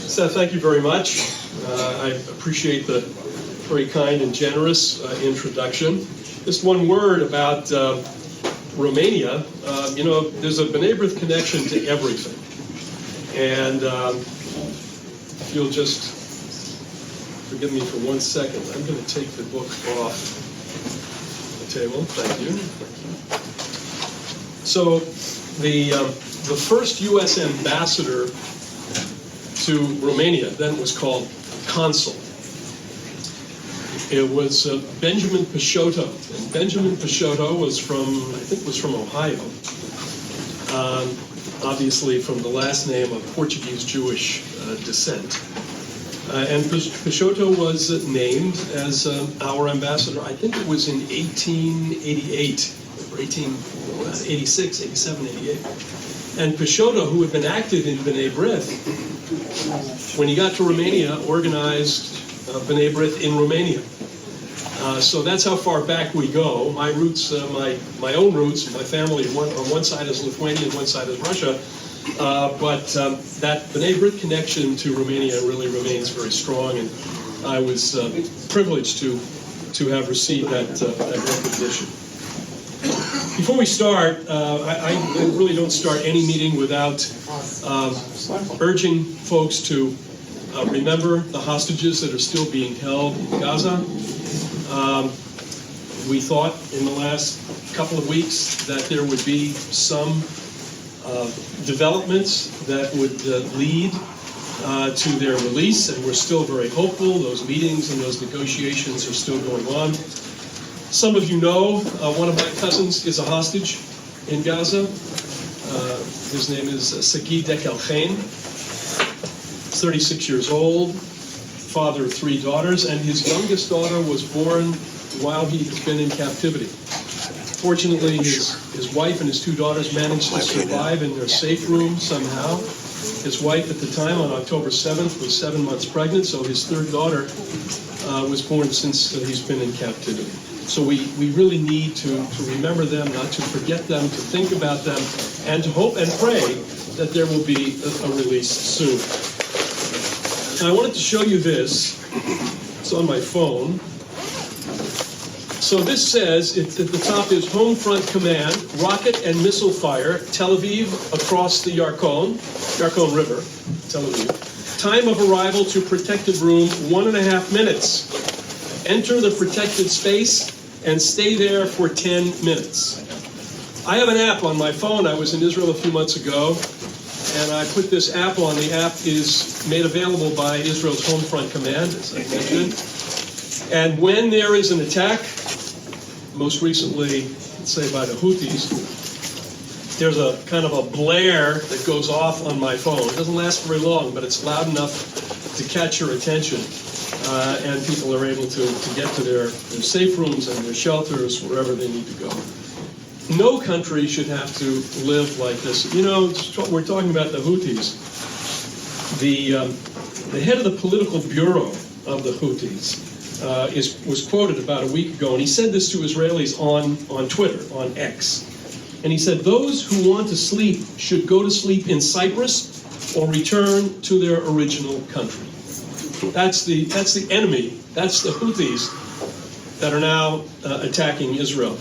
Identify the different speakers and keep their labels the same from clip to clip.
Speaker 1: Seth, thank you very much. I appreciate the very kind and generous introduction. Just one word about Romania. There's a B'nai B'rith connection to everything. And if you'll just forgive me for 1 second, I'm going to take the book off the table. Thank you. So the first U.S. ambassador to Romania then was called consul. It was Benjamin Peixoto. And Benjamin Peixoto was from Ohio. Obviously from the last name of Portuguese Jewish descent. And Peixoto was named as our ambassador. I think it was in 1888, or 1886, 87, 88. And Peixoto, who had been active in B'nai B'rith, when he got to Romania, organized B'nai B'rith in Romania. So that's how far back we go. My roots, my own roots, my family, on one side is Lithuania and one side is Russia. But that B'nai B'rith connection to Romania really remains very strong, and I was privileged to have received that recognition. Before we start, I really don't start any meeting without urging folks to remember the hostages that are still being held in Gaza. We thought in the last couple of weeks that there would be some developments that would lead to their release, and we're still very hopeful. Those meetings and those negotiations are still going on. Some of you know one of my cousins is a hostage in Gaza. His name is Sagi Dekelchain. 36 years old, father of 3 daughters, and his youngest daughter was born while he has been in captivity. Fortunately, his wife and his 2 daughters managed to survive in their safe room somehow. His wife at the time, on October 7th, was 7 months pregnant, so his 3rd daughter was born since he's been in captivity. So we really need to remember them, not to forget them, to think about them, and to hope and pray that there will be a release soon. And I wanted to show you this. It's on my phone. So this says, at the top is Home Front Command, rocket and missile fire, Tel Aviv across the Yarkon River, Tel Aviv. Time of arrival to protected room, 1.5 minutes. Enter the protected space and stay there for 10 minutes. I have an app on my phone. I was in Israel a few months ago, and I put this app on. The app is made available by Israel's Home Front Command, as I mentioned. And when there is an attack, most recently, let's say by the Houthis, there's a kind of a blare that goes off on my phone. It doesn't last very long, but it's loud enough to catch your attention. And people are able to get to their safe rooms and their shelters wherever they need to go. No country should have to live like this. You know, we're talking about the Houthis. The head of the political bureau of the Houthis was quoted about a week ago, and he said this to Israelis on Twitter, on X. And he said, those who want to sleep should go to sleep in Cyprus or return to their original country. That's the enemy. That's the Houthis that are now attacking Israel.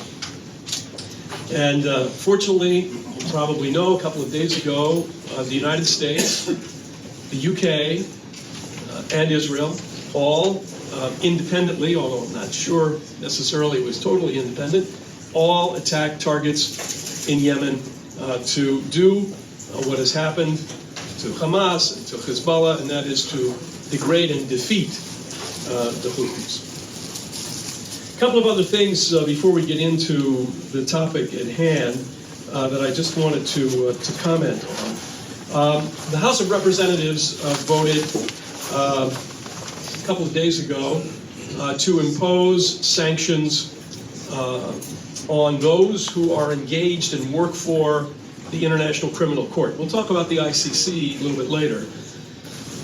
Speaker 1: And fortunately, you probably know, a couple of days ago, the United States, the UK, and Israel, all independently, although I'm not sure necessarily it was totally independent, all attacked targets in Yemen to do what has happened to Hamas and to Hezbollah, and that is to degrade and defeat the Houthis. A couple of other things before we get into the topic at hand that I just wanted to comment on. The House of Representatives voted a couple of days ago to impose sanctions on those who are engaged and work for the International Criminal Court. We'll talk about the ICC a little bit later.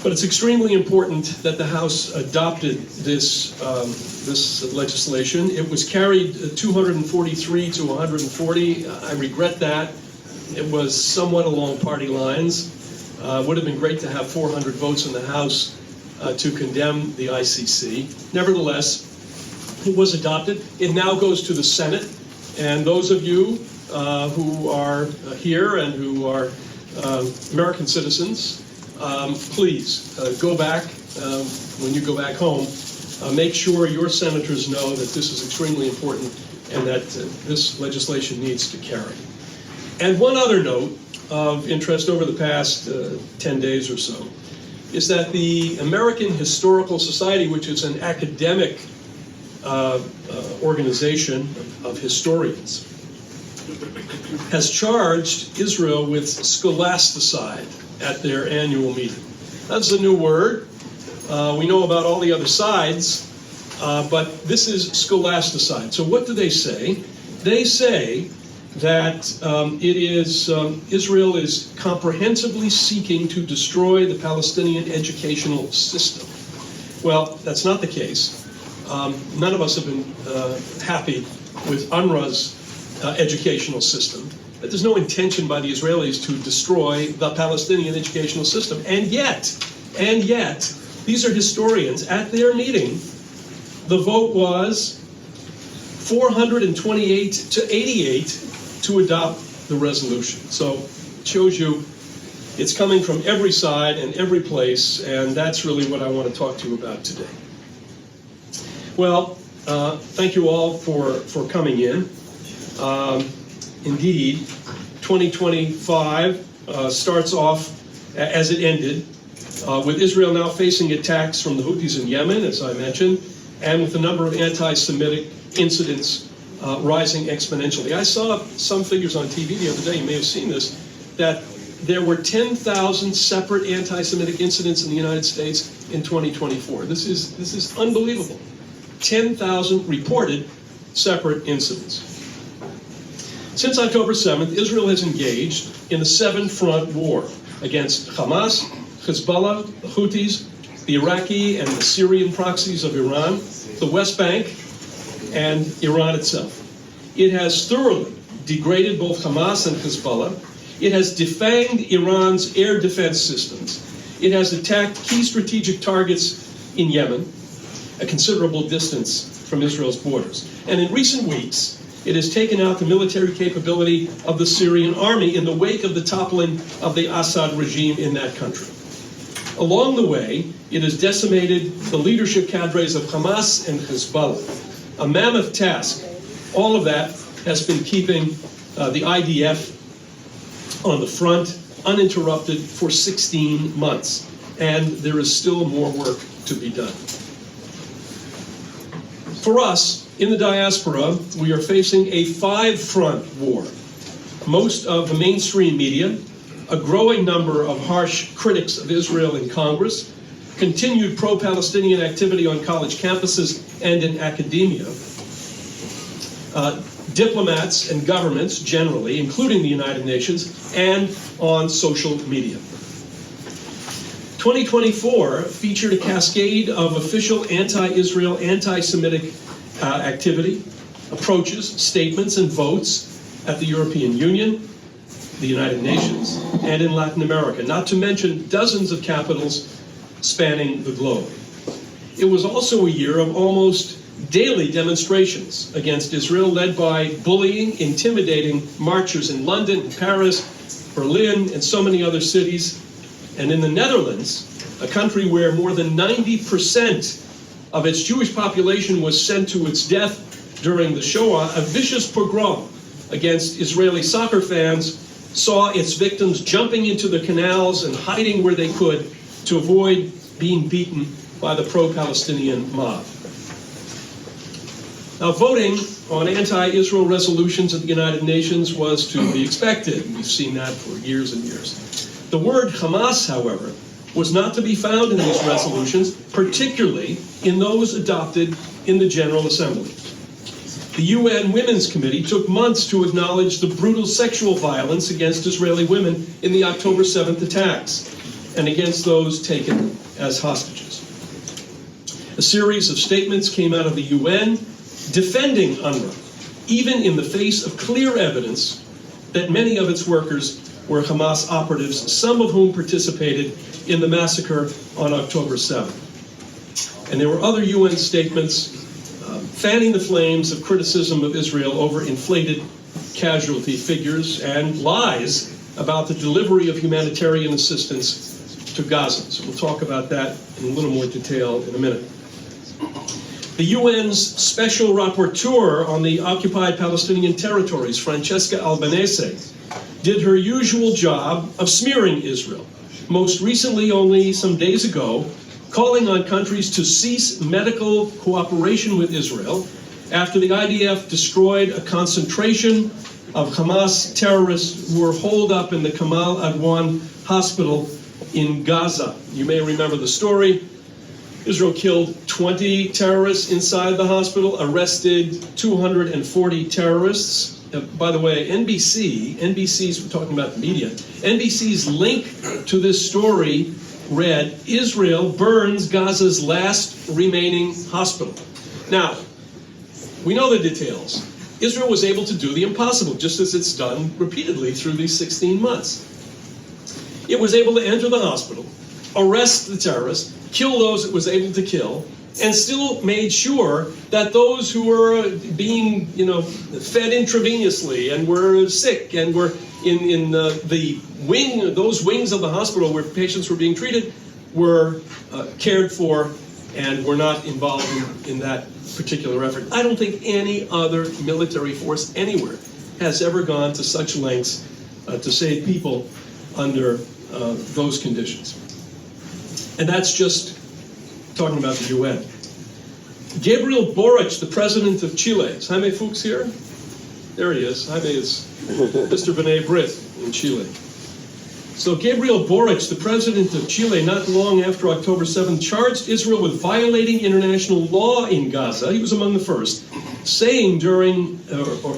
Speaker 1: But it's extremely important that the House adopted this legislation. It was carried 243 to 140. I regret that. It was somewhat along party lines. Would have been great to have 400 votes in the House to condemn the ICC. Nevertheless, it was adopted. It now goes to the Senate. And those of you who are here and who are American citizens, please go back when you go back home. Make sure your senators know that this is extremely important and that this legislation needs to carry. And one other note of interest over the past 10 days or so is that the American Historical Society, which is an academic organization of historians, has charged Israel with scholasticide at their annual meeting. That's a new word. We know about all the other sides, but this is scholasticide. So what do they say? They say that Israel is comprehensively seeking to destroy the Palestinian educational system. Well, that's not the case. None of us have been happy with UNRWA's educational system. But there's no intention by the Israelis to destroy the Palestinian educational system. And yet, these are historians. At their meeting, the vote was 428 to 88 to adopt the resolution. So it shows you it's coming from every side and every place, and that's really what I want to talk to you about today. Well, thank you all for coming in. Indeed, 2025 starts off as it ended, with Israel now facing attacks from the Houthis in Yemen, as I mentioned, and with the number of anti-Semitic incidents rising exponentially. I saw some figures on TV the other day, you may have seen this, that there were 10,000 separate anti-Semitic incidents in the United States in 2024. This is unbelievable. 10,000 reported separate incidents. Since October 7th, Israel has engaged in the seven-front war against Hamas, Hezbollah, the Houthis, the Iraqi and the Syrian proxies of Iran, the West Bank, and Iran itself. It has thoroughly degraded both Hamas and Hezbollah. It has defanged Iran's air defense systems. It has attacked key strategic targets in Yemen, a considerable distance from Israel's borders. And in recent weeks, it has taken out the military capability of the Syrian army in the wake of the toppling of the Assad regime in that country. Along the way, it has decimated the leadership cadres of Hamas and Hezbollah. A mammoth task. All of that has been keeping the IDF on the front uninterrupted for 16 months. And there is still more work to be done. For us, in the diaspora, we are facing a five-front war. Most of the mainstream media, a growing number of harsh critics of Israel in Congress, continued pro-Palestinian activity on college campuses and in academia, diplomats and governments generally, including the United Nations, and on social media. 2024 featured a cascade of official anti-Israel, anti-Semitic activity, approaches, statements, and votes at the European Union, the United Nations, and in Latin America, not to mention dozens of capitals spanning the globe. It was also a year of almost daily demonstrations against Israel, led by bullying, intimidating marchers in London, Paris, Berlin, and so many other cities. And in the Netherlands, a country where more than 90% of its Jewish population was sent to its death during the Shoah, a vicious pogrom against Israeli soccer fans saw its victims jumping into the canals and hiding where they could to avoid being beaten by the pro-Palestinian mob. Now, voting on anti-Israel resolutions at the United Nations was to be expected. We've seen that for years and years. The word Hamas, however, was not to be found in these resolutions, particularly in those adopted in the General Assembly. The UN Women's Committee took months to acknowledge the brutal sexual violence against Israeli women in the October 7th attacks and against those taken as hostages. A series of statements came out of the UN defending UNRWA, even in the face of clear evidence that many of its workers were Hamas operatives, some of whom participated in the massacre on October 7th. And there were other UN statements fanning the flames of criticism of Israel over inflated casualty figures and lies about the delivery of humanitarian assistance to Gaza. So we'll talk about that in a little more detail in a minute. The UN's Special Rapporteur on the occupied Palestinian territories, Francesca Albanese, did her usual job of smearing Israel, most recently only some days ago, calling on countries to cease medical cooperation with Israel after the IDF destroyed a concentration of Hamas terrorists who were holed up in the Kamal Adwan hospital in Gaza. You may remember the story. Israel killed 20 terrorists inside the hospital, arrested 240 terrorists. By the way, NBC's, we're talking about the media, NBC's link to this story read, Israel burns Gaza's last remaining hospital. Now, we know the details. Israel was able to do the impossible, just as it's done repeatedly through these 16 months. It was able to enter the hospital, arrest the terrorists, kill those it was able to kill, and still made sure that those who were being, fed intravenously and were sick and were in those wings of the hospital where patients were being treated were cared for and were not involved in that particular effort. I don't think any other military force anywhere has ever gone to such lengths to save people under those conditions. And that's just talking about the UN. Gabriel Boric, the president of Chile. Is Jaime Fuchs here? There he is. Jaime is Mr. B'nai B'rith in Chile. So Gabriel Boric, the president of Chile, not long after October 7th, charged Israel with violating international law in Gaza. He was among the first, saying during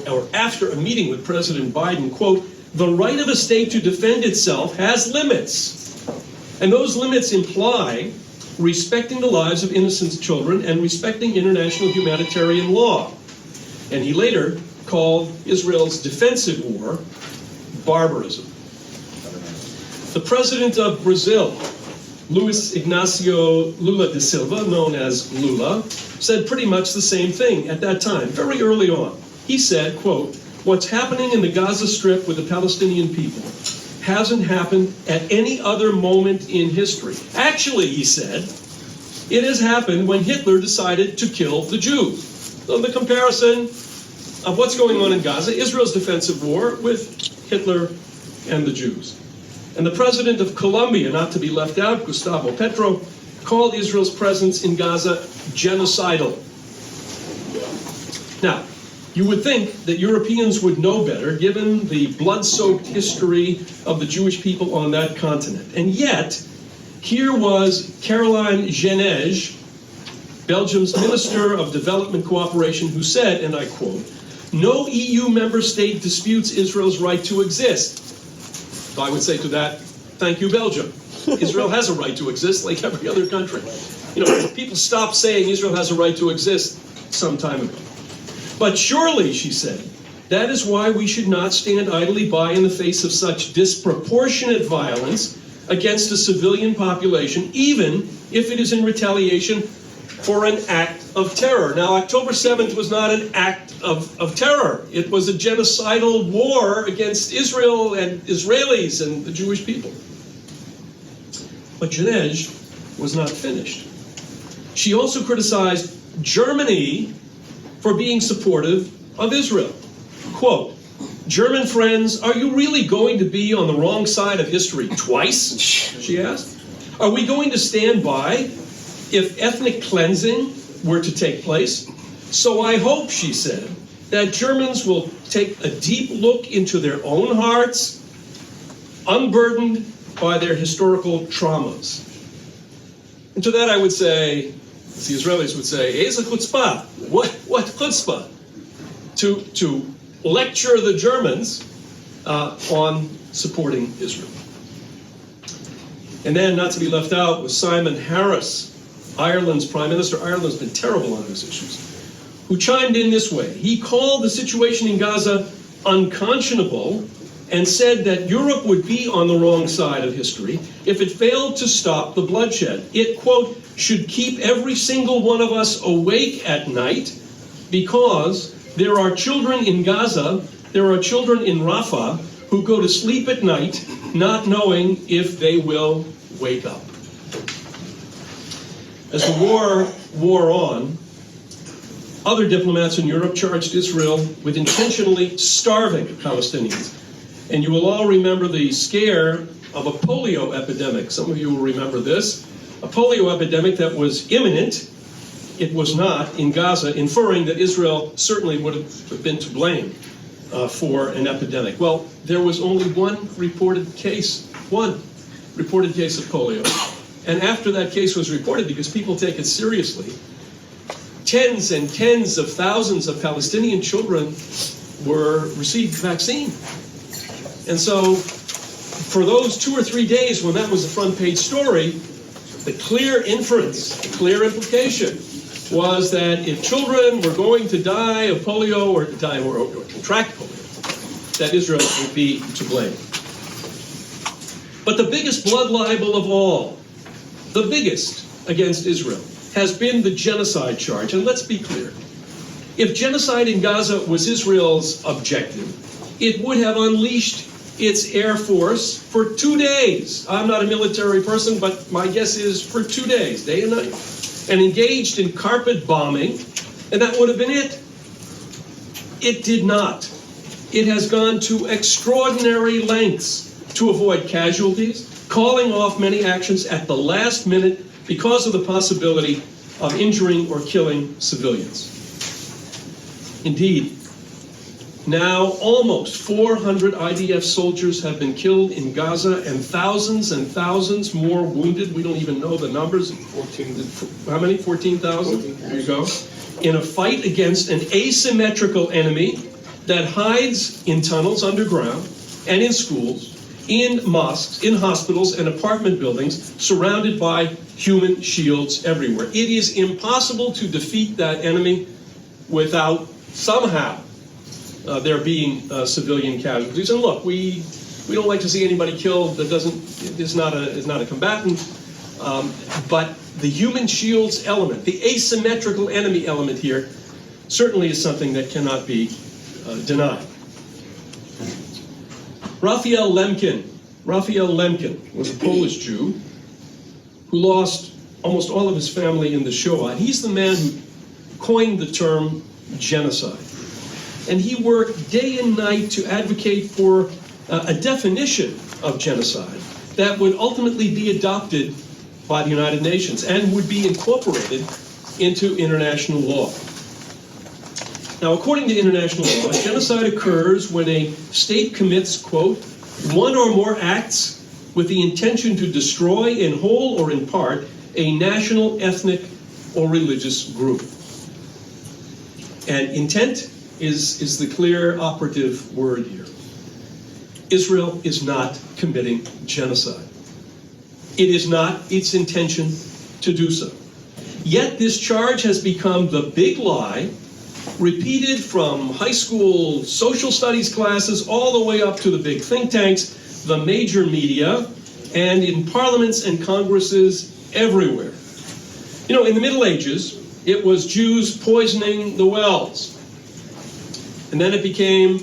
Speaker 1: or after a meeting with President Biden, quote, "The right of a state to defend itself has limits. And those limits imply respecting the lives of innocent children and respecting international humanitarian law." And he later called Israel's defensive war barbarism. The president of Brazil, Luiz Inácio Lula da Silva, known as Lula, said pretty much the same thing at that time, very early on. He said, quote, "What's happening in the Gaza Strip with the Palestinian people hasn't happened at any other moment in history. Actually," he said, "it has happened when Hitler decided to kill the Jews." So the comparison of what's going on in Gaza, Israel's defensive war with Hitler and the Jews. And the president of Colombia, not to be left out, Gustavo Petro, called Israel's presence in Gaza genocidal. Now, you would think that Europeans would know better, given the blood-soaked history of the Jewish people on that continent. And yet, here was Caroline Genège, Belgium's Minister of Development Cooperation, who said, and I quote, "No EU member state disputes Israel's right to exist." So I would say to that, thank you, Belgium. Israel has a right to exist like every other country. People stopped saying Israel has a right to exist some time ago. But surely, she said, that is why we should not stand idly by in the face of such disproportionate violence against a civilian population, even if it is in retaliation for an act of terror. Now, October 7th was not an act of terror. It was a genocidal war against Israel and Israelis and the Jewish people. But Genève was not finished. She also criticized Germany for being supportive of Israel. Quote, "German friends, are you really going to be on the wrong side of history twice?" she asked. "Are we going to stand by if ethnic cleansing were to take place? So I hope," she said, "that Germans will take a deep look into their own hearts, unburdened by their historical traumas." And to that I would say, as the Israelis would say, "Eza chutzpah." What chutzpah? To lecture the Germans on supporting Israel. And then, not to be left out, was Simon Harris, Ireland's Prime Minister. Ireland's been terrible on these issues, who chimed in this way. He called the situation in Gaza unconscionable and said that Europe would be on the wrong side of history if it failed to stop the bloodshed. It, quote, should keep every single one of us awake at night because there are children in Gaza, there are children in Rafah who go to sleep at night not knowing if they will wake up. As the war wore on, other diplomats in Europe charged Israel with intentionally starving Palestinians. And you will all remember the scare of a polio epidemic. Some of you will remember this. A polio epidemic that was imminent. It was not in Gaza, inferring that Israel certainly would have been to blame for an epidemic. Well, there was only one reported case of polio. And after that case was reported, because people take it seriously, tens and tens of thousands of Palestinian children received the vaccine. And so for those 2 or 3 days when that was a front page story, the clear inference, the clear implication was that if children were going to die of polio or contract polio, that Israel would be to blame. But the biggest blood libel of all, the biggest against Israel, has been the genocide charge. And let's be clear. If genocide in Gaza was Israel's objective, it would have unleashed its air force for 2 days. I'm not a military person, but my guess is for 2 days, day and night, and engaged in carpet bombing, and that would have been it. It did not. It has gone to extraordinary lengths to avoid casualties, calling off many actions at the last minute because of the possibility of injuring or killing civilians. Indeed, now almost 400 IDF soldiers have been killed in Gaza and thousands more wounded. We don't even know the numbers.
Speaker 2: 14.
Speaker 1: How many? 14,000? There you go. In a fight against an asymmetrical enemy that hides in tunnels underground and in schools, in mosques, in hospitals and apartment buildings, surrounded by human shields everywhere. It is impossible to defeat that enemy without somehow there being civilian casualties. And look, we don't like to see anybody killed that is not a combatant, but the human shields element, the asymmetrical enemy element here, certainly is something that cannot be denied. Raphael Lemkin was a Polish Jew who lost almost all of his family in the Shoah. He's the man who coined the term genocide. And he worked day and night to advocate for a definition of genocide that would ultimately be adopted by the United Nations and would be incorporated into international law. Now, according to international law, genocide occurs when a state commits, quote, one or more acts with the intention to destroy in whole or in part a national, ethnic, or religious group. And intent is the clear operative word here. Israel is not committing genocide. It is not its intention to do so. Yet this charge has become the big lie, repeated from high school social studies classes all the way up to the big think tanks, the major media, and in parliaments and congresses everywhere. You know, in the Middle Ages, it was Jews poisoning the wells. And then it became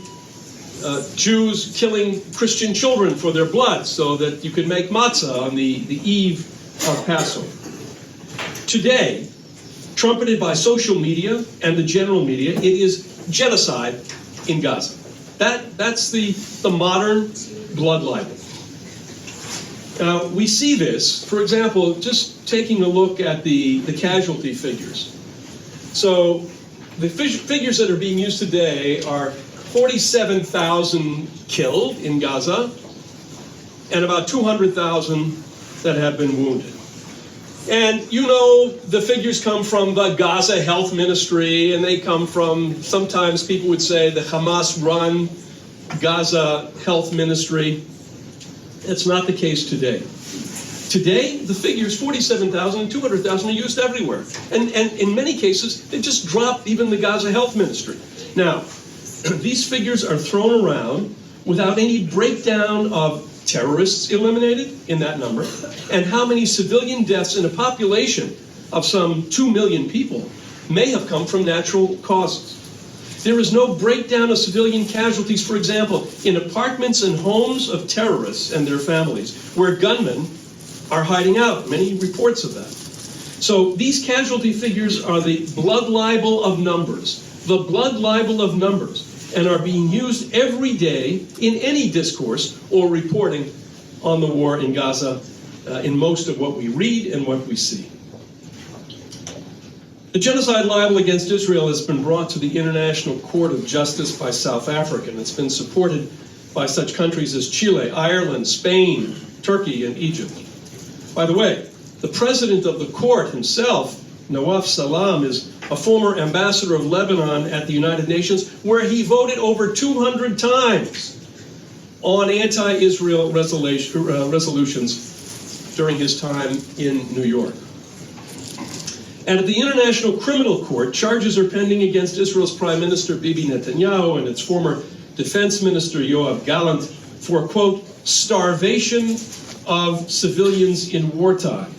Speaker 1: Jews killing Christian children for their blood so that you could make matzah on the eve of Passover. Today, trumpeted by social media and the general media, it is genocide in Gaza. That's the modern blood libel. Now, we see this, for example, just taking a look at the casualty figures. So the figures that are being used today are 47,000 killed in Gaza and about 200,000 that have been wounded. And you know the figures come from the Gaza Health Ministry, and they come from, sometimes people would say, the Hamas-run Gaza Health Ministry. It's not the case today. Today, the figures 47,000 and 200,000 are used everywhere. And in many cases, they just drop even the Gaza Health Ministry. Now, these figures are thrown around without any breakdown of terrorists eliminated in that number, and how many civilian deaths in a population of some 2 million people may have come from natural causes. There is no breakdown of civilian casualties, for example, in apartments and homes of terrorists and their families, where gunmen are hiding out. Many reports of that. So these casualty figures are the blood libel of numbers, and are being used every day in any discourse or reporting on the war in Gaza in most of what we read and what we see. The genocide libel against Israel has been brought to the International Court of Justice by South Africa, and it's been supported by such countries as Chile, Ireland, Spain, Turkey, and Egypt. By the way, the president of the court himself, Nawaf Salam, is a former ambassador of Lebanon at the United Nations, where he voted over 200 times on anti-Israel resolutions during his time in New York. And at the International Criminal Court, charges are pending against Israel's Prime Minister Bibi Netanyahu and its former Defense Minister Yoav Gallant for, quote, starvation of civilians in wartime.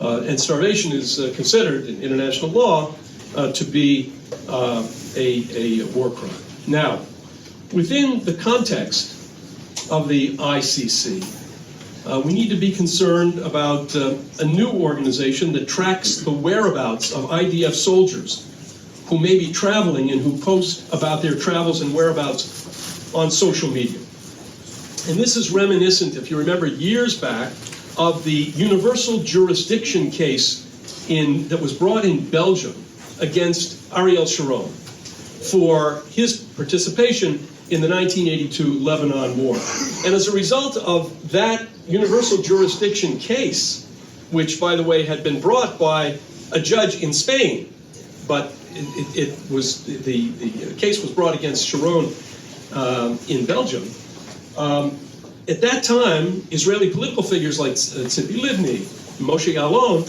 Speaker 1: And starvation is considered in international law to be a war crime. Now, within the context of the ICC, we need to be concerned about a new organization that tracks the whereabouts of IDF soldiers who may be traveling and who post about their travels and whereabouts on social media. And this is reminiscent, if you remember years back, of the universal jurisdiction case that was brought in Belgium against Ariel Sharon for his participation in the 1982 Lebanon War. And as a result of that universal jurisdiction case, which, by the way, had been brought by a judge in Spain, but the case was brought against Sharon in Belgium. At that time, Israeli political figures like Tzipi Livni, Moshe Yaalon,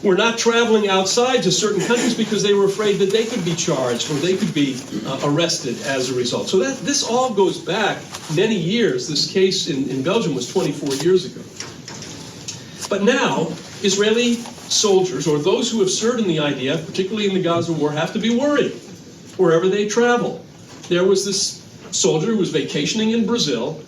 Speaker 1: were not traveling outside to certain countries because they were afraid that they could be charged or they could be arrested as a result. So this all goes back many years. This case in Belgium was 24 years ago. But now, Israeli soldiers, or those who have served in the IDF, particularly in the Gaza war, have to be worried wherever they travel. There was this soldier who was vacationing in Brazil.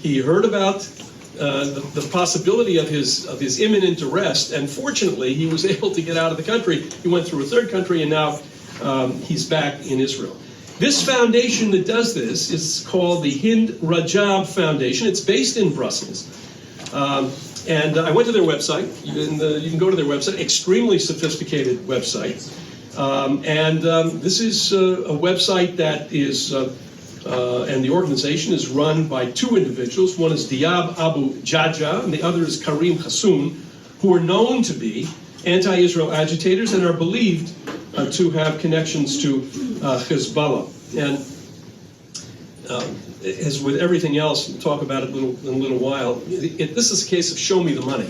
Speaker 1: He heard about the possibility of his imminent arrest, and fortunately, he was able to get out of the country. He went through a third country, and now he's back in Israel. This foundation that does this is called the Hind Rajab Foundation. It's based in Brussels. And I went to their website. You can go to their website, extremely sophisticated website. This is a website that is, and the organization is run by two individuals. One is Diab Abu Jaja, and the other is Karim Hassoun, who are known to be anti-Israel agitators and are believed to have connections to Hezbollah. And as with everything else, we'll talk about it in a little while, this is a case of show me the money.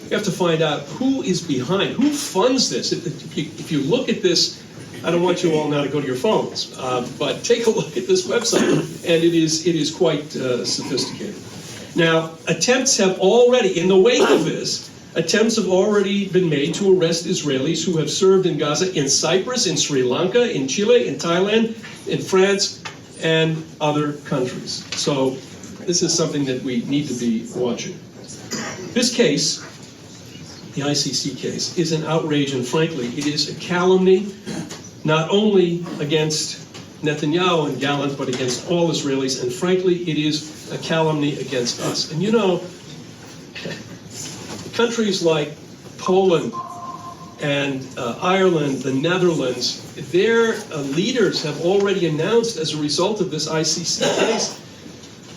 Speaker 1: You have to find out who is behind, who funds this. If you look at this, I don't want you all now to go to your phones, but take a look at this website, and it is quite sophisticated. Now, attempts have already, in the wake of this, attempts have already been made to arrest Israelis who have served in Gaza, in Cyprus, in Sri Lanka, in Chile, in Thailand, in France, and other countries. So this is something that we need to be watching. This case, the ICC case, is an outrage, and frankly, it is a calumny, not only against Netanyahu and Gallant, but against all Israelis, and frankly, it is a calumny against us. And you know, countries like Poland and Ireland, the Netherlands, their leaders have already announced, as a result of this ICC case,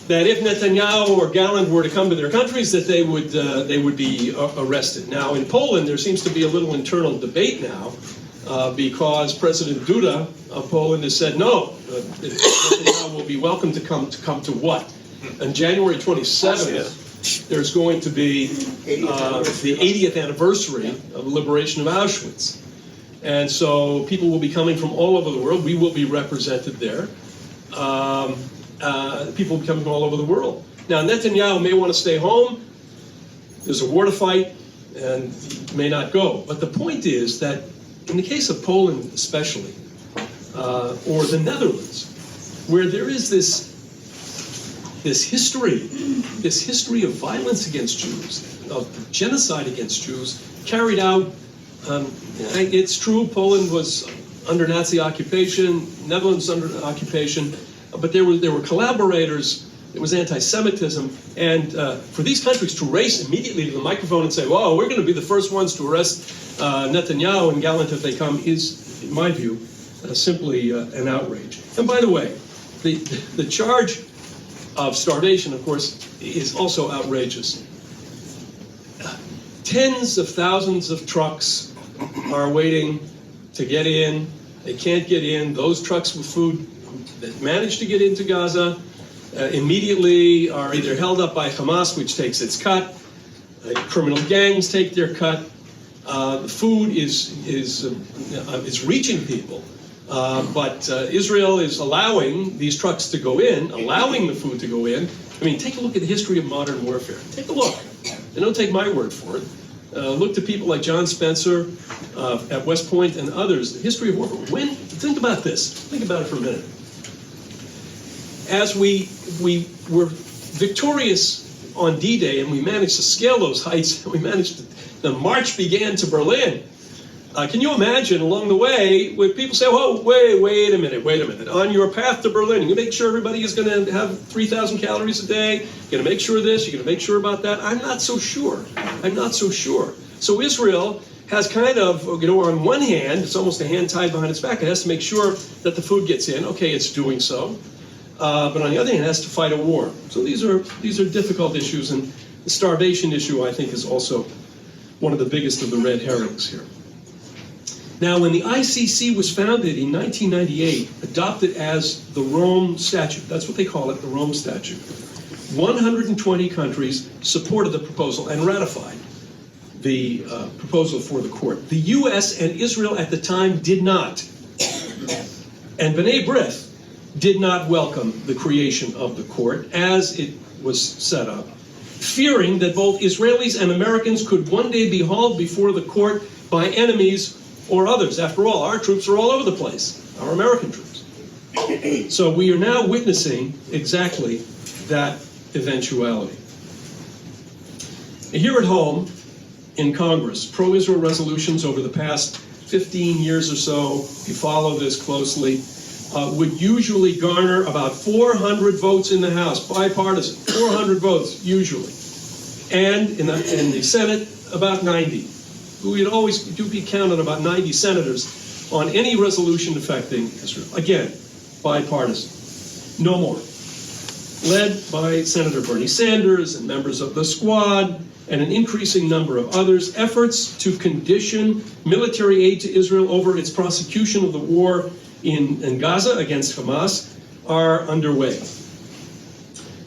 Speaker 1: that if Netanyahu or Gallant were to come to their countries, that they would be arrested. Now, in Poland, there seems to be a little internal debate now, because President Duda of Poland has said no. Netanyahu will be welcome to come to what? On January 27th, there's going to be the 80th anniversary of the liberation of Auschwitz. And so people will be coming from all over the world. We will be represented there. people will be coming from all over the world. Now, Netanyahu may want to stay home. There's a war to fight, and he may not go. But the point is that in the case of Poland especially, or the Netherlands, where there is this history of violence against Jews, of genocide against Jews, carried out. It's true, Poland was under Nazi occupation, Netherlands under occupation, but there were collaborators. There was anti-Semitism, and for these countries to race immediately to the microphone and say, "Well, we're going to be the first ones to arrest Netanyahu and Gallant if they come," is, in my view, simply an outrage. And by the way, the charge of starvation, of course, is also outrageous. Tens of thousands of trucks are waiting to get in. They can't get in. Those trucks with food that manage to get into Gaza immediately are either held up by Hamas, which takes its cut. Criminal gangs take their cut. The food is reaching people, but Israel is allowing these trucks to go in, allowing the food to go in. I mean, take a look at the history of modern warfare. Take a look, and don't take my word for it. Look to people like John Spencer at West Point and others. The history of warfare. Think about this. Think about it for a minute. As we were victorious on D-Day and we managed to scale those heights, the march began to Berlin. Can you imagine along the way when people say, "Oh, wait a minute. On your path to Berlin, you make sure everybody is going to have 3,000 calories a day. You're going to make sure of this. You're going to make sure about that." I'm not so sure. So Israel has kind of, on one hand, it's almost a hand tied behind its back. It has to make sure that the food gets in. Okay, it's doing so. But on the other hand, it has to fight a war. So these are difficult issues, and the starvation issue, I think, is also one of the biggest of the red herrings here. Now, when the ICC was founded in 1998, adopted as the Rome Statute, that's what they call it, the Rome Statute, 120 countries supported the proposal and ratified the proposal for the court. The U.S. and Israel at the time did not. And B'nai B'rith did not welcome the creation of the court as it was set up, fearing that both Israelis and Americans could one day be hauled before the court by enemies or others. After all, our troops are all over the place, our American troops. So we are now witnessing exactly that eventuality. Here at home, in Congress, pro-Israel resolutions over the past 15 years or so, if you follow this closely, would usually garner about 400 votes in the House, bipartisan, 400 votes usually. And in the Senate, about 90. We'd always do be counting about 90 senators on any resolution affecting Israel. Again, bipartisan. No more. Led by Senator Bernie Sanders and members of the Squad and an increasing number of others, efforts to condition military aid to Israel over its prosecution of the war in Gaza against Hamas are underway.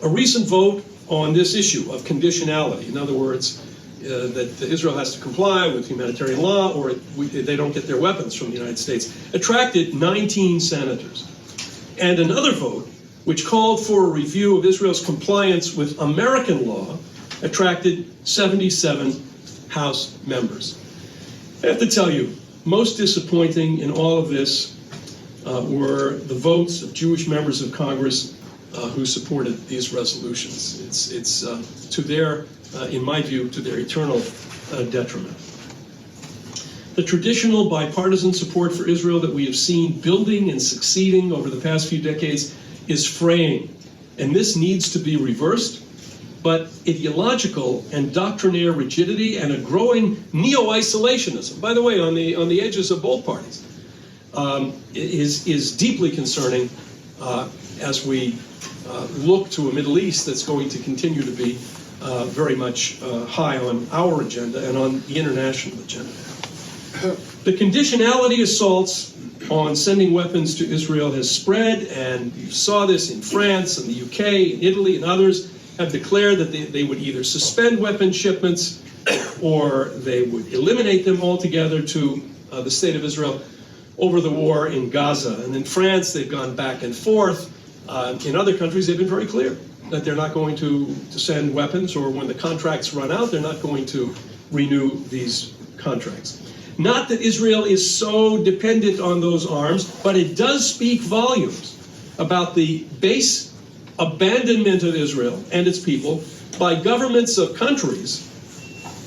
Speaker 1: A recent vote on this issue of conditionality, in other words, that Israel has to comply with humanitarian law or they don't get their weapons from the United States, attracted 19 senators. And another vote, which called for a review of Israel's compliance with American law, attracted 77 House members. I have to tell you, most disappointing in all of this were the votes of Jewish members of Congress who supported these resolutions. It's to their, in my view, to their eternal detriment. The traditional bipartisan support for Israel that we have seen building and succeeding over the past few decades is fraying, and this needs to be reversed. But ideological and doctrinaire rigidity and a growing neo-isolationism, by the way, on the edges of both parties, is deeply concerning as we look to a Middle East that's going to continue to be very much high on our agenda and on the international agenda. The conditionality assaults on sending weapons to Israel has spread, and you saw this in France and the UK, and Italy, and others have declared that they would either suspend weapon shipments or they would eliminate them altogether to the state of Israel over the war in Gaza. And in France, they've gone back and forth. In other countries, they've been very clear that they're not going to send weapons, or when the contracts run out, they're not going to renew these contracts. Not that Israel is so dependent on those arms, but it does speak volumes about the base abandonment of Israel and its people by governments of countries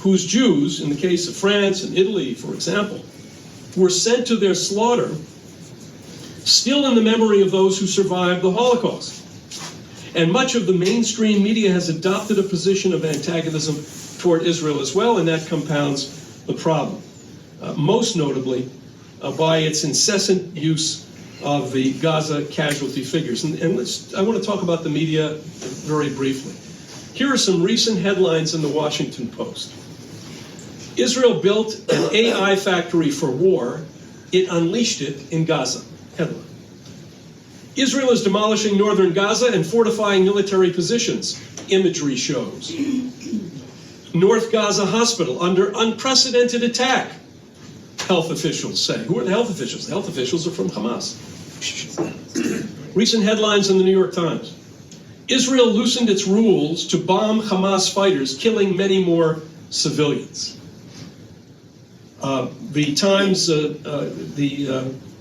Speaker 1: whose Jews, in the case of France and Italy, for example, were sent to their slaughter, still in the memory of those who survived the Holocaust. And much of the mainstream media has adopted a position of antagonism toward Israel as well, and that compounds the problem. Most notably by its incessant use of the Gaza casualty figures. And I want to talk about the media very briefly. Here are some recent headlines in the Washington Post. Israel built an AI factory for war. It unleashed it in Gaza. Headline. Israel is demolishing northern Gaza and fortifying military positions. Imagery shows. North Gaza hospital under unprecedented attack. Health officials say. Who are the health officials? The health officials are from Hamas. Recent headlines in the New York Times. Israel loosened its rules to bomb Hamas fighters, killing many more civilians. The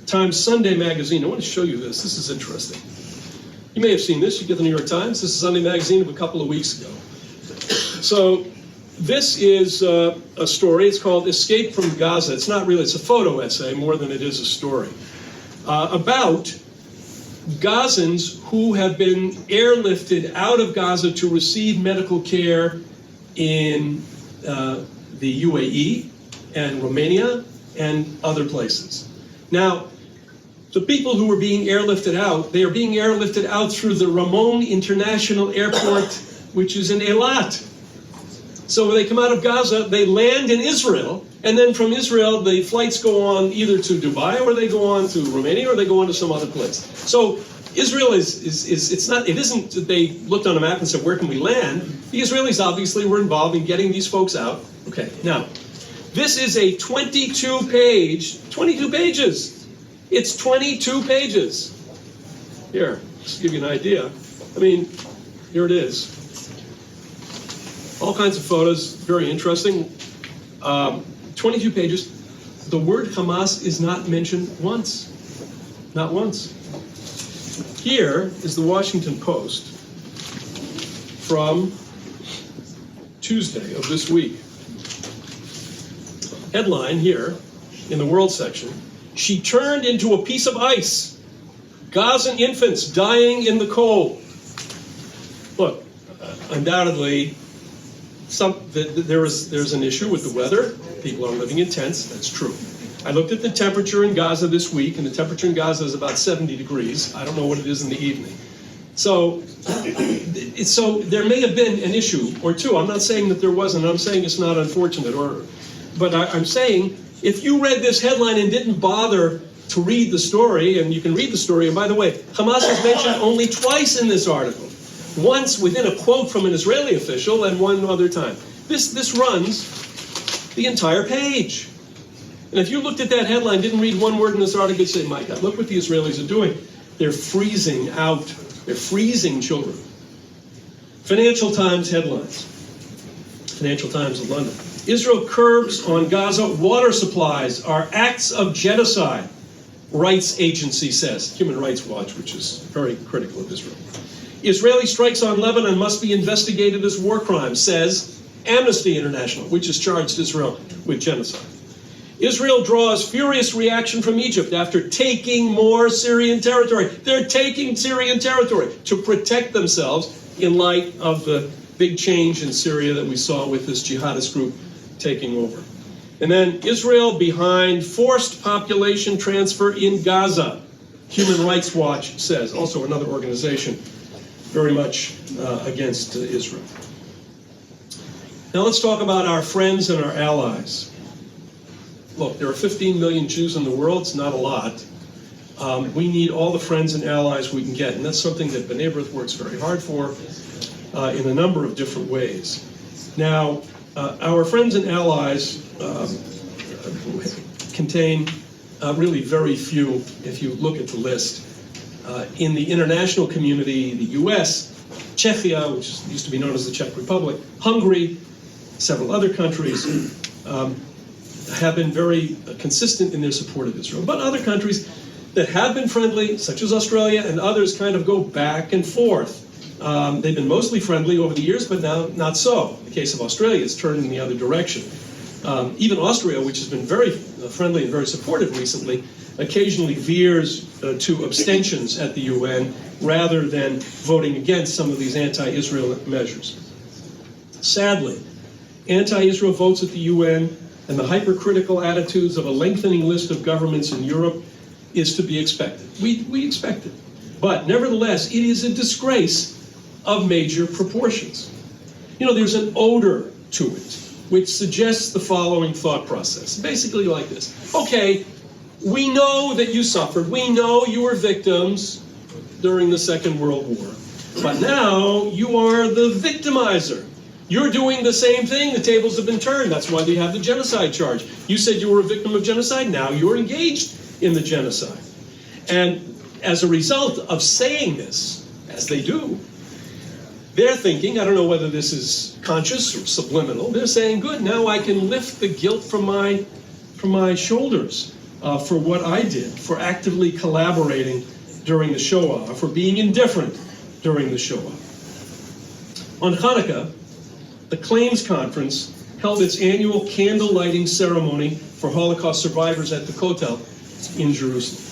Speaker 1: Times Sunday magazine, I want to show you this. This is interesting. You may have seen this. You get the New York Times. This is Sunday magazine of a couple of weeks ago. So this is a story. It's called Escape from Gaza. It's not really, it's a photo essay more than it is a story. About Gazans who have been airlifted out of Gaza to receive medical care in the UAE and Romania and other places. Now, the people who are being airlifted out, they are being airlifted out through the Ramon International Airport, which is in Eilat. So when they come out of Gaza, they land in Israel, and then from Israel, the flights go on either to Dubai, or they go on to Romania, or they go on to some other place. So Israel it isn't that they looked on a map and said, where can we land? The Israelis obviously were involved in getting these folks out. Okay, now, this is a 22 pages. It's 22 pages. Here, just to give you an idea. I mean, here it is. All kinds of photos, very interesting. 22 pages. The word Hamas is not mentioned once. Not once. Here is the Washington Post from Tuesday of this week. Headline here in the World section: she turned into a piece of ice. Gazan infants dying in the cold. Look, undoubtedly, there's an issue with the weather. People are living in tents. That's true. I looked at the temperature in Gaza this week, and the temperature in Gaza is about 70 degrees. I don't know what it is in the evening. So there may have been an issue or two. I'm not saying that there wasn't. I'm saying it's not unfortunate. But I'm saying if you read this headline and didn't bother to read the story, and you can read the story, and by the way, Hamas is mentioned only twice in this article. Once within a quote from an Israeli official, and one other time. This runs the entire page. And if you looked at that headline, didn't read one word in this article, you'd say, my God, look what the Israelis are doing. They're freezing out. They're freezing children. Financial Times headlines. Financial Times of London. Israel curbs on Gaza water supplies are acts of genocide, rights agency says. Human Rights Watch, which is very critical of Israel. Israeli strikes on Lebanon must be investigated as war crimes, says Amnesty International, which has charged Israel with genocide. Israel draws furious reaction from Egypt after taking more Syrian territory. They're taking Syrian territory to protect themselves in light of the big change in Syria that we saw with this jihadist group taking over. And then Israel behind forced population transfer in Gaza, Human Rights Watch says, also another organization very much against Israel. Now let's talk about our friends and our allies. Look, there are 15 million Jews in the world. It's not a lot. We need all the friends and allies we can get, and that's something that B'nai B'rith works very hard for in a number of different ways. Now, our friends and allies contain really very few, if you look at the list. In the international community, the US, Czechia, which used to be known as the Czech Republic, Hungary, several other countries have been very consistent in their support of Israel. But other countries that have been friendly, such as Australia and others, kind of go back and forth. They've been mostly friendly over the years, but now not so. In the case of Australia, it's turned in the other direction. Even Austria, which has been very friendly and very supportive recently, occasionally veers to abstentions at the UN rather than voting against some of these anti-Israel measures. Sadly, anti-Israel votes at the UN and the hypercritical attitudes of a lengthening list of governments in Europe is to be expected. We expect it. But nevertheless, it is a disgrace of major proportions. You know, there's an odor to it, which suggests the following thought process. Basically like this. Okay, we know that you suffered. We know you were victims during the Second World War. But now you are the victimizer. You're doing the same thing. The tables have been turned. That's why they have the genocide charge. You said you were a victim of genocide. Now you're engaged in the genocide. And as a result of saying this, as they do, they're thinking, I don't know whether this is conscious or subliminal, they're saying, good, now I can lift the guilt from my shoulders for what I did, for actively collaborating during the Shoah, for being indifferent during the Shoah. On Hanukkah, the Claims Conference held its annual candle lighting ceremony for Holocaust survivors at the Kotel in Jerusalem.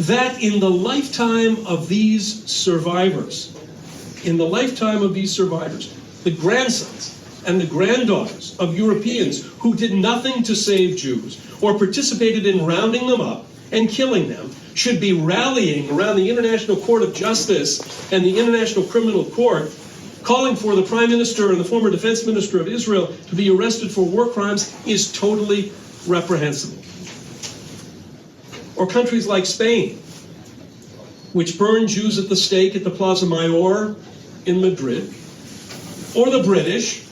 Speaker 1: That in the lifetime of these survivors, the grandsons and the granddaughters of Europeans who did nothing to save Jews or participated in rounding them up and killing them should be rallying around the International Court of Justice and the International Criminal Court, calling for the Prime Minister and the former Defense Minister of Israel to be arrested for war crimes is totally reprehensible. Or countries like Spain, which burned Jews at the stake at the Plaza Mayor in Madrid, or the British,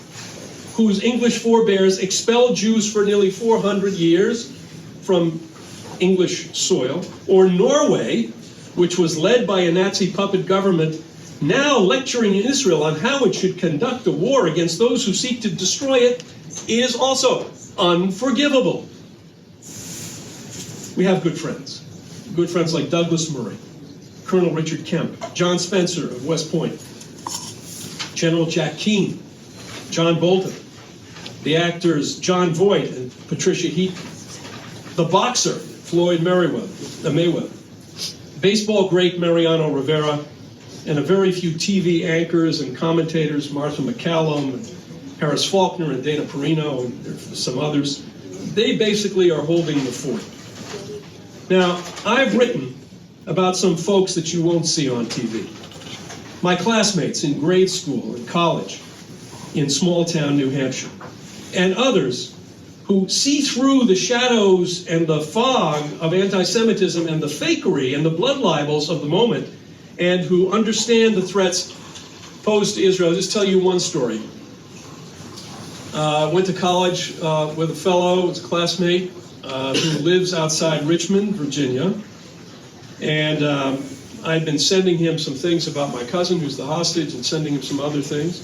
Speaker 1: whose English forebears expelled Jews for nearly 400 years from English soil, or Norway, which was led by a Nazi puppet government, now lecturing Israel on how it should conduct a war against those who seek to destroy it, is also unforgivable. We have good friends like Douglas Murray, Colonel Richard Kemp, John Spencer of West Point, General Jack Keane, John Bolton, the actors John Voight and Patricia Heaton, the boxer Floyd Mayweather, baseball great Mariano Rivera, and a very few TV anchors and commentators, Martha McCallum, and Harris Faulkner, and Dana Perino, and some others. They basically are holding the fort. Now, I've written about some folks that you won't see on TV. My classmates in grade school and college in small town New Hampshire, and others who see through the shadows and the fog of anti-Semitism and the fakery and the blood libels of the moment, and who understand the threats posed to Israel. I'll just tell you one story. I went to college with a fellow, a classmate, who lives outside Richmond, Virginia, and I'd been sending him some things about my cousin who's the hostage and sending him some other things.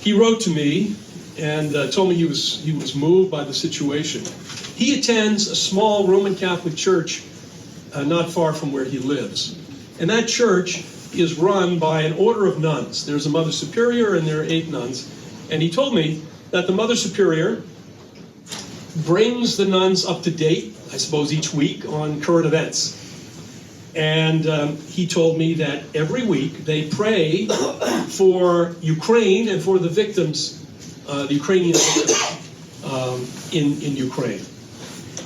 Speaker 1: He wrote to me and told me he was moved by the situation. He attends a small Roman Catholic church not far from where he lives. And that church is run by an order of nuns. There's a Mother Superior and there are 8 nuns. And he told me that the Mother Superior brings the nuns up to date, I suppose each week, on current events. And he told me that every week they pray for Ukraine and for the victims, the Ukrainian victims in Ukraine.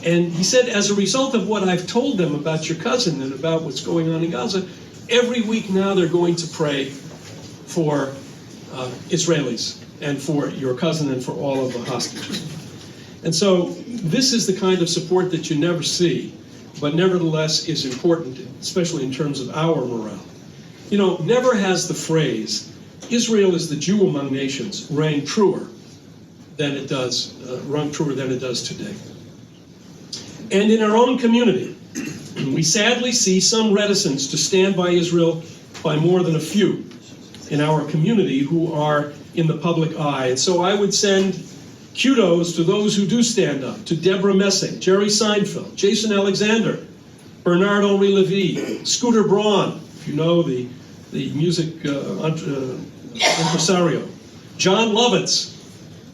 Speaker 1: And he said, as a result of what I've told them about your cousin and about what's going on in Gaza, every week now they're going to pray for Israelis and for your cousin and for all of the hostages. And so this is the kind of support that you never see, but nevertheless is important, especially in terms of our morale. You know, never has the phrase, Israel is the Jew among nations, rung truer than it does today. And in our own community, We sadly see some reticence to stand by Israel by more than a few in our community who are in the public eye. And so I would send kudos to those who do stand up, to Deborah Messing, Jerry Seinfeld, Jason Alexander, Bernard-Henri Levy, Scooter Braun, if you know the music impresario, John Lovitz,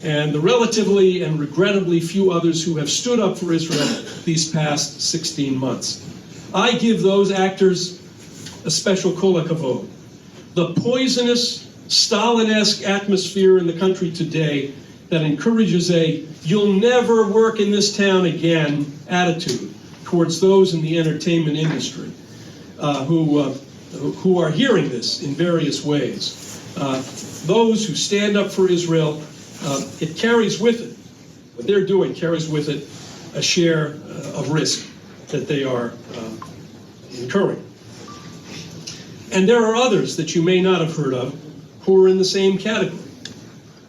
Speaker 1: and the relatively and regrettably few others who have stood up for Israel these past 16 months. I give those actors a special kol hakavod. The poisonous, Stalin-esque atmosphere in the country today that encourages a "you'll never work in this town again" attitude towards those in the entertainment industry who are hearing this in various ways. Those who stand up for Israel, it carries with it, what they're doing carries with it a share of risk that they are incurring. And there are others that you may not have heard of who are in the same category.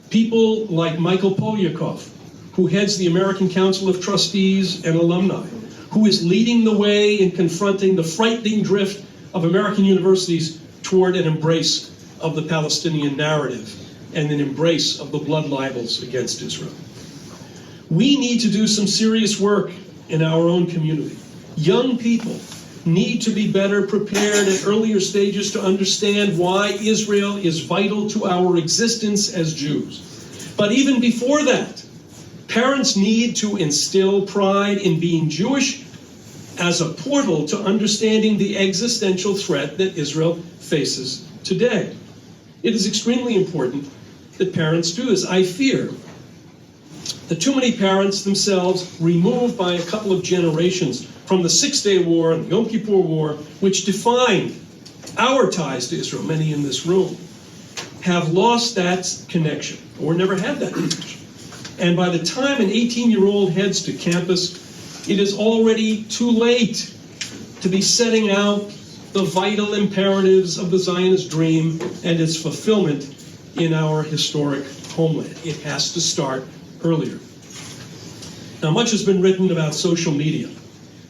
Speaker 1: People like Michael Polyakov, who heads the American Council of Trustees and Alumni, who is leading the way in confronting the frightening drift of American universities toward an embrace of the Palestinian narrative and an embrace of the blood libels against Israel. We need to do some serious work in our own community. Young people need to be better prepared at earlier stages to understand why Israel is vital to our existence as Jews. But even before that, parents need to instill pride in being Jewish as a portal to understanding the existential threat that Israel faces today. It is extremely important that parents do this. I fear that too many parents themselves, removed by a couple of generations from the Six-Day War and the Yom Kippur War, which defined our ties to Israel, many in this room, have lost that connection or never had that connection. And by the time an 18-year-old heads to campus, it is already too late to be setting out the vital imperatives of the Zionist dream and its fulfillment in our historic homeland. It has to start earlier. Now, much has been written about social media.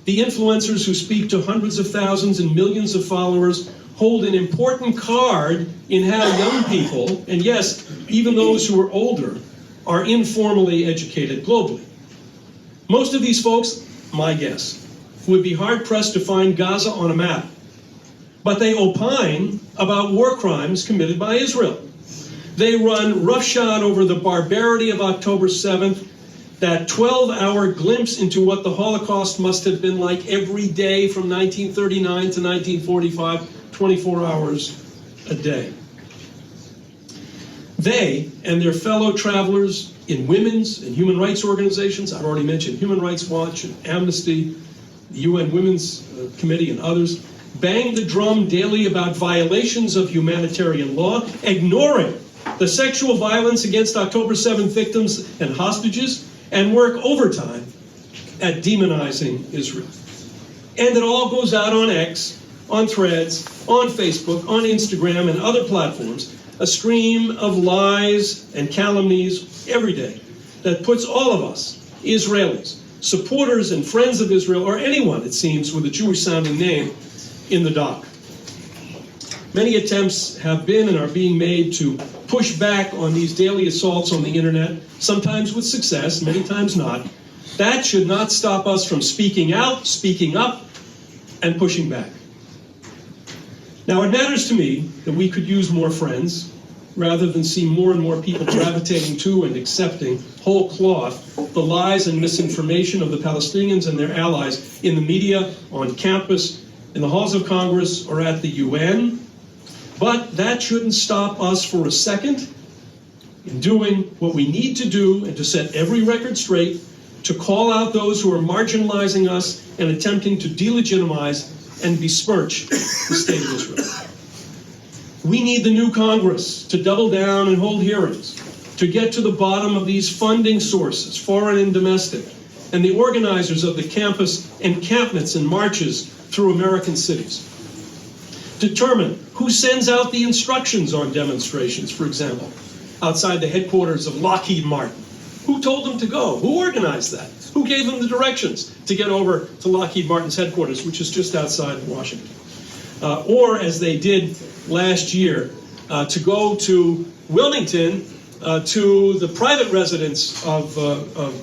Speaker 1: The influencers who speak to hundreds of thousands and millions of followers hold an important card in how young people, and yes, even those who are older, are informally educated globally. Most of these folks, my guess, would be hard-pressed to find Gaza on a map, but they opine about war crimes committed by Israel. They run roughshod over the barbarity of October 7th, that 12-hour glimpse into what the Holocaust must have been like every day from 1939 to 1945, 24 hours a day. They and their fellow travelers in women's and human rights organizations, I've already mentioned Human Rights Watch and Amnesty, the UN Women's Committee and others, bang the drum daily about violations of humanitarian law, ignoring the sexual violence against October 7th victims and hostages, and work overtime at demonizing Israel. And it all goes out on X, on Threads, on Facebook, on Instagram, and other platforms, a stream of lies and calumnies every day that puts all of us, Israelis, supporters and friends of Israel, or anyone, it seems, with a Jewish-sounding name, in the dock. Many attempts have been and are being made to push back on these daily assaults on the internet, sometimes with success, many times not. That should not stop us from speaking out, speaking up, and pushing back. Now, it matters to me that we could use more friends rather than see more and more people gravitating to and accepting whole cloth the lies and misinformation of the Palestinians and their allies in the media, on campus, in the halls of Congress, or at the UN. But that shouldn't stop us for a second in doing what we need to do and to set every record straight, to call out those who are marginalizing us and attempting to delegitimize and besmirch the state of Israel. We need the new Congress to double down and hold hearings, to get to the bottom of these funding sources, foreign and domestic, and the organizers of the campus encampments and marches through American cities. Determine who sends out the instructions on demonstrations, for example, outside the headquarters of Lockheed Martin, Who told them to go? Who organized that? Who gave them the directions to get over to Lockheed Martin's headquarters, which is just outside of Washington? Or, as they did last year, to go to Wilmington, to the private residence of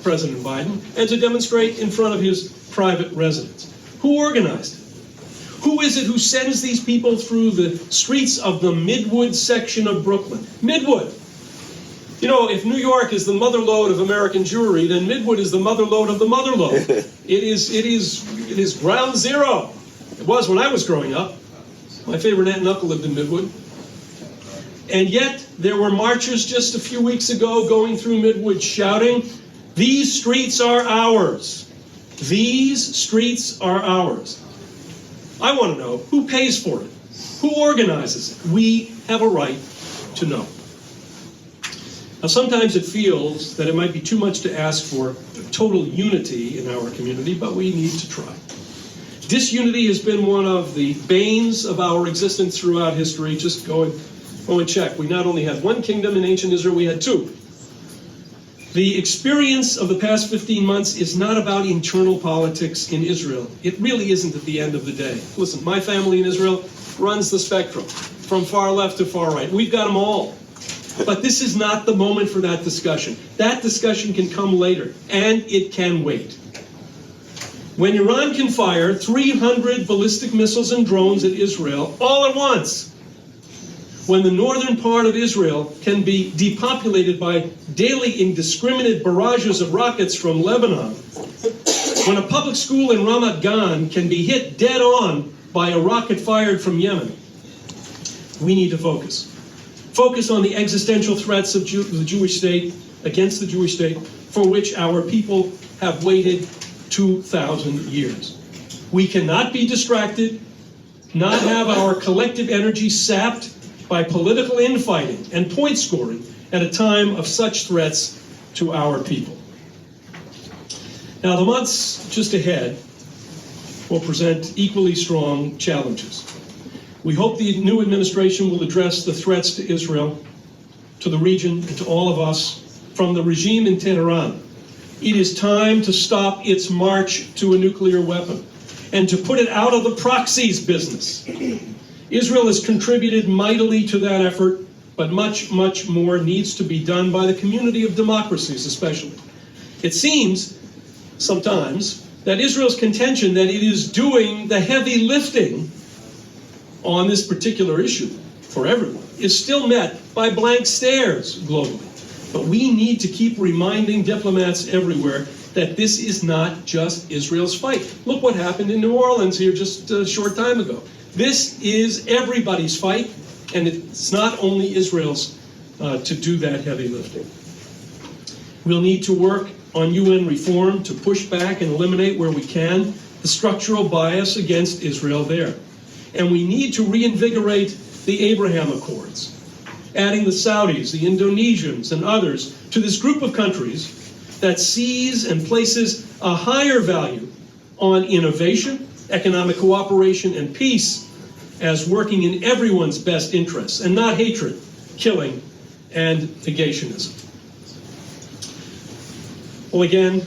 Speaker 1: President Biden, and to demonstrate in front of his private residence. Who organized it? Who is it who sends these people through the streets of the Midwood section of Brooklyn? Midwood! You know, if New York is the motherlode of American Jewry, then Midwood is the motherlode of the motherlode. It is ground zero. It was when I was growing up. My favorite aunt and uncle lived in Midwood. And yet, there were marchers just a few weeks ago going through Midwood shouting, "These streets are ours. These streets are ours." I want to know, who pays for it? Who organizes it? We have a right to know. Now, sometimes it feels that it might be too much to ask for total unity in our community, but we need to try. Disunity has been one of the banes of our existence throughout history. Just go and check. We not only had one kingdom in ancient Israel, we had two. The experience of the past 15 months is not about internal politics in Israel. It really isn't at the end of the day. Listen, my family in Israel runs the spectrum, from far left to far right. We've got them all. But this is not the moment for that discussion. That discussion can come later, and it can wait. When Iran can fire 300 ballistic missiles and drones at Israel all at once, when the northern part of Israel can be depopulated by daily indiscriminate barrages of rockets from Lebanon, when a public school in Ramat Gan can be hit dead on by a rocket fired from Yemen, we need to focus. Focus on the existential threats of the Jewish state, against the Jewish state, for which our people have waited 2,000 years. We cannot be distracted, not have our collective energy sapped by political infighting and point scoring at a time of such threats to our people. Now, the months just ahead will present equally strong challenges. We hope the new administration will address the threats to Israel, to the region, and to all of us from the regime in Tehran. It is time to stop its march to a nuclear weapon and to put it out of the proxies business. Israel has contributed mightily to that effort, but much, much more needs to be done by the community of democracies especially. It seems sometimes that Israel's contention that it is doing the heavy lifting on this particular issue for everyone is still met by blank stares globally. But we need to keep reminding diplomats everywhere that this is not just Israel's fight. Look what happened in New Orleans here just a short time ago. This is everybody's fight, and it's not only Israel's to do that heavy lifting. We'll need to work on UN reform to push back and eliminate where we can the structural bias against Israel there. And we need to reinvigorate the Abraham Accords, adding the Saudis, the Indonesians, and others to this group of countries that sees and places a higher value on innovation, economic cooperation, and peace as working in everyone's best interests, and not hatred, killing, and negationism. Well, again,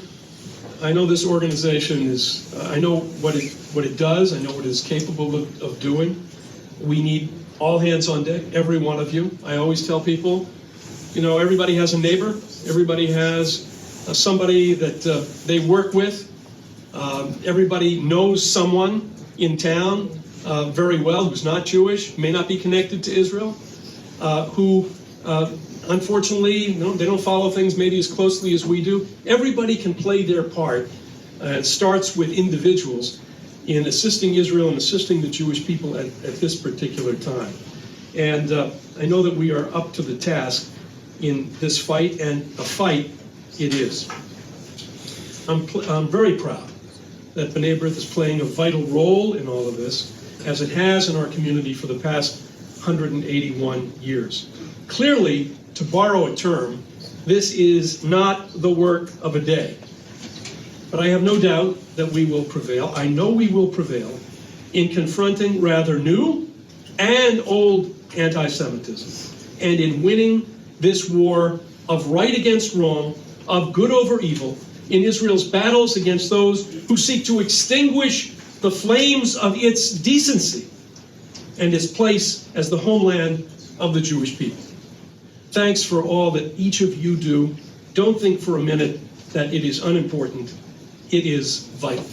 Speaker 1: I know this organization is, I know what it does, I know what it is capable of doing. We need all hands on deck, every one of you. I always tell people, you know, everybody has a neighbor, everybody has somebody that they work with, everybody knows someone in town very well who's not Jewish, may not be connected to Israel, who unfortunately, they don't follow things maybe as closely as we do. Everybody can play their part. It starts with individuals in assisting Israel and assisting the Jewish people at this particular time. And I know that we are up to the task in this fight, and a fight it is. I'm very proud that B'nai B'rith is playing a vital role in all of this, as it has in our community for the past 181 years. Clearly, to borrow a term, this is not the work of a day. But I have no doubt that we will prevail. I know we will prevail in confronting rather new and old anti-Semitism, and in winning this war of right against wrong, of good over evil, in Israel's battles against those who seek to extinguish the flames of its decency and its place as the homeland of the Jewish people. Thanks for all that each of you do. Don't think for a minute that it is unimportant. It is vital.